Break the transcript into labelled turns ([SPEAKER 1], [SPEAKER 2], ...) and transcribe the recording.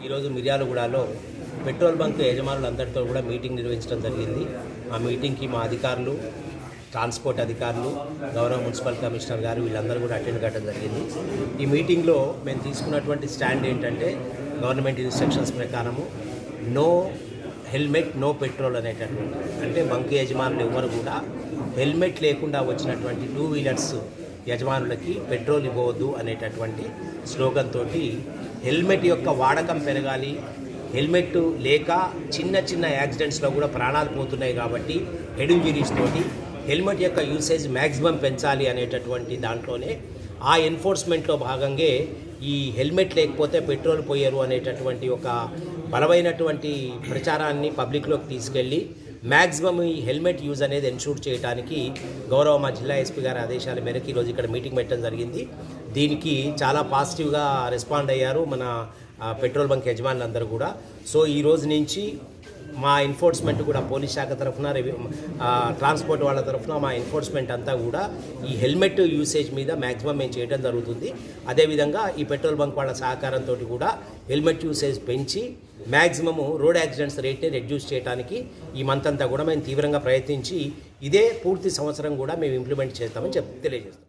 [SPEAKER 1] ఈరోజు మిర్యాలగూడలో petrol bunk యజమానులందరితో కూడా మీటింగ్ నిర్వహించడం జరిగింది. ఆ మీటింగ్కి మా అధికారులు, ట్రాన్స్పోర్ట్ అధికారులు, గౌరవ మున్సిపల్ కమిషనర్ గారు వీళ్ళందరూ కూడా అటెండ్ కావడం జరిగింది. ఈ మీటింగ్లో మేము తీసుకున్నటువంటి స్టాండ్ ఏంటంటే గవర్నమెంట్ ఇన్స్ట్రక్షన్స్ ప్రకారము నో హెల్మెట్ నో పెట్రోల్ అనేటటువంటి, అంటే బంక్ యజమానులు ఎవరు కూడా హెల్మెట్ లేకుండా వచ్చినటువంటి 2 వీలర్స్ యజమానులకి పెట్రోల్ ఇవ్వవద్దు అనేటటువంటి స్లోగన్ తోటి హెల్మెట్ యొక్క వాడకం పెరగాలి. హెల్మెట్ లేక చిన్న చిన్న యాక్సిడెంట్స్లో కూడా ప్రాణాలు పోతున్నాయి కాబట్టి హెడ్ ఇంజరీస్ తోటి హెల్మెట్ యొక్క యూసేజ్ మ్యాక్సిమం పెంచాలి అనేటటువంటి దాంట్లోనే ఆ ఎన్ఫోర్స్మెంట్లో భాగంగా ఈ హెల్మెట్ లేకపోతే పెట్రోల్ పోయారు అనేటటువంటి ఒక బలమైనటువంటి ప్రచారాన్ని పబ్లిక్లోకి తీసుకెళ్ళి మ్యాక్సిమం ఈ హెల్మెట్ యూజ్ అనేది ఎన్షూర్ చేయడానికి గౌరవ మా జిల్లా ఎస్పీ గారి ఆదేశాల మేరకు ఈరోజు ఇక్కడ మీటింగ్ పెట్టడం జరిగింది. దీనికి చాలా పాజిటివ్గా రెస్పాండ్ అయ్యారు మన పెట్రోల్ బంక్ యజమానులందరూ కూడా. సో ఈ రోజు నుంచి మా ఎన్ఫోర్స్మెంట్ కూడా పోలీస్ శాఖ తరఫున, ట్రాన్స్పోర్ట్ వాళ్ళ తరఫున మా ఎన్ఫోర్స్మెంట్ అంతా కూడా ఈ హెల్మెట్ యూసేజ్ మీద మ్యాక్సిమం మేము చేయడం జరుగుతుంది. అదేవిధంగా ఈ పెట్రోల్ బంక్ వాళ్ళ సహకారంతో కూడా హెల్మెట్ యూసేజ్ పెంచి మ్యాక్సిమము రోడ్ యాక్సిడెంట్స్ రేట్ని రెడ్యూస్ చేయడానికి ఈ మంత్ అంతా కూడా మేము తీవ్రంగా ప్రయత్నించి ఇదే పూర్తి సంవత్సరం కూడా మేము ఇంప్లిమెంట్ చేస్తామని తెలియజేస్తాం.